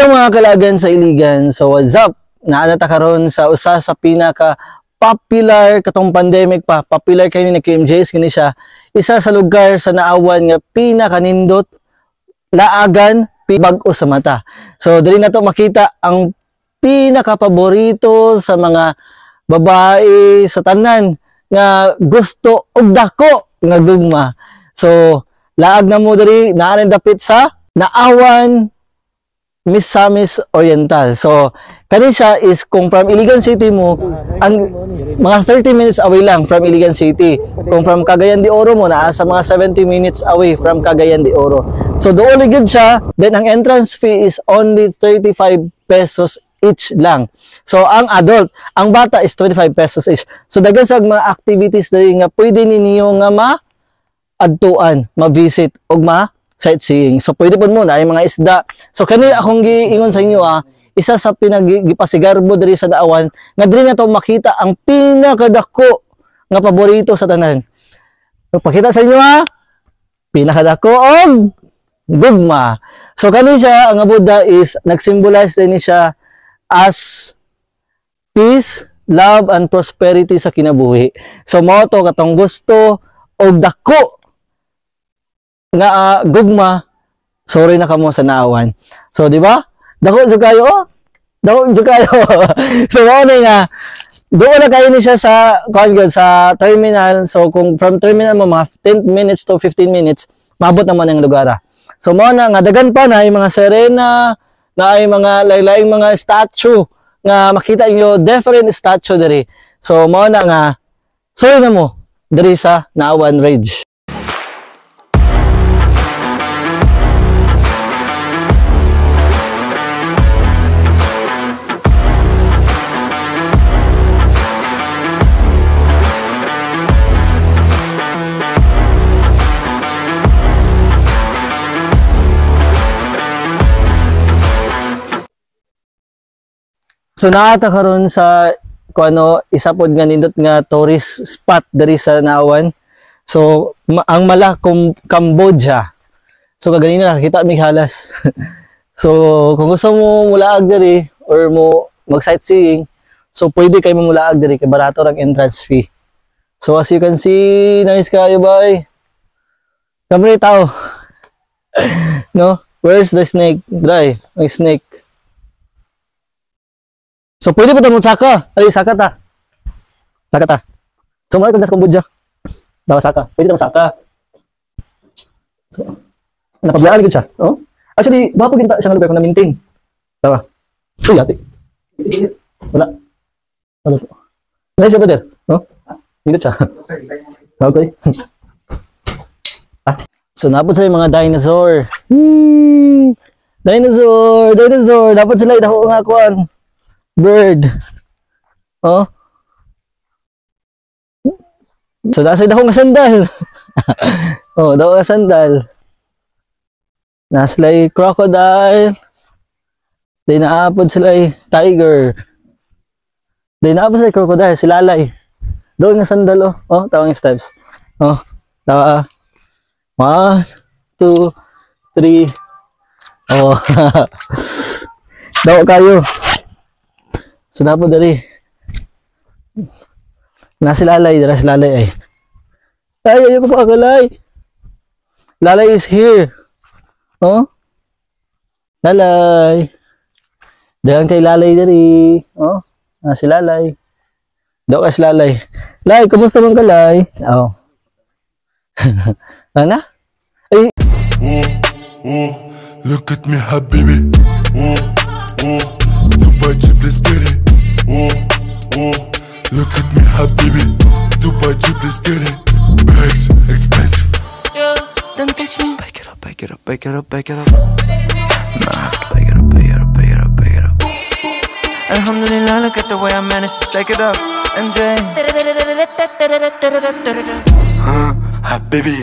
Hello mga kalagan sa Iligan. So what's up? Naanata karon sa usa sa pinaka popular katong pandemic pa. Popular kay ni KMJS kini siya. Isa sa lugar sa naawan nga pinakanindot laagan bag-o sa mata. So dili na to makita ang pinaka paborito sa mga babae sa tanan nga gusto og dako nga gugma. So laag na mo diri naanan dapit sa naawan Misamis Oriental. So, kani siya is kung from Iligan City mo, ang mga 30 minutes away lang from Iligan City. Kung from Cagayan de Oro mo, naa sa mga 70 minutes away from Cagayan de Oro. So, doon good siya. Then, ang entrance fee is only 35 pesos each lang. So, ang adult, ang bata is 25 pesos each. So, daghan sa mga activities dali nga pwede ninyo nga ma-adtuan, ma-visit, o sightseeing. So pwede po muna ay mga isda. So kani akong giingon sa inyo isa sa pinagipasigarbo diri sa daawan nga diri na to makita ang pinakadako nga paborito sa tanan. So pakita sa inyo pinakadako og gugma. So kani siya ang Buddha is nagsymbolize din siya as peace, love and prosperity sa kinabuhi. So mao to katong gusto og dako nga gugma, sorry na kamo sa naawan. So di ba? Dako jud kayo. Dako jud kayo. So mao nga doon na kayo ni siya sa sa terminal. So kung from terminal mo mga 10 minutes to 15 minutes, maabot naman ang lugar. So mao na nga dagan pa na ay mga serena, na ay mga laylaing mga statue nga makita niyo different statue diri. So mao na nga sorry na mo diri sa Naawan Ridge. So naata karon sa isa pod nga nindot nga tourist spot diri sa Naawan. So ang mala Cambodia. So kaganina nakakita mig halas. So kung gusto mo mulaag diri or mo mag sightseeing, so pwede kay mo mulaag diri kay barato ang entrance fee. So as you can see, nice kayo bay. Kamay tao. No, where's the snake? Dry, may snake. So, pwede po ito saka. Ali, saka ta. Saka ta. So, marami kang Cambodia. Dawa saka. Pwede ito saka. So, napablaan siya. Oh? Actually, bako ginta siya ng lugar ko na-maintain. Dawa. So, yati. Wala. Wala po. Nice siya ba there? Oh? Dito siya. Okay. So, napod sila yung mga dinosaur. Dinosaur! Dinosaur! Napod sila itako nga kuhan. Bird. Oh. So nasa daw nga sandal. Oh, daw nga sandal. Nasa lay crocodile. Di naapod sila tiger. Di naapod sila crocodile, si lalay. Daw nga sandal oh. Oh, tawang steps. Oh, tawa. 1 2 3. Oh. Daw kayo. So napo dari. Nasi lalay, dara si lalay ay. Ay, ayoko pa agalay. Lalay is here. Oh? Lalay. Dagan kay lalay dari. Oh? Nasi lalay. Daw ka si lalay. Lay, kumusta man kalay? Oh. Ano? Ay. Look at me, habibi. Dubai, please get it. Look at me, habibi. Dubai, please get it. Bags expensive. Don't touch me. Back it up, back it up, back it up, back it up. No, I have to back it up, back it up, back it up, back it up. Alhamdulillah, look at the way I managed to stack it up. MJ. Habibi.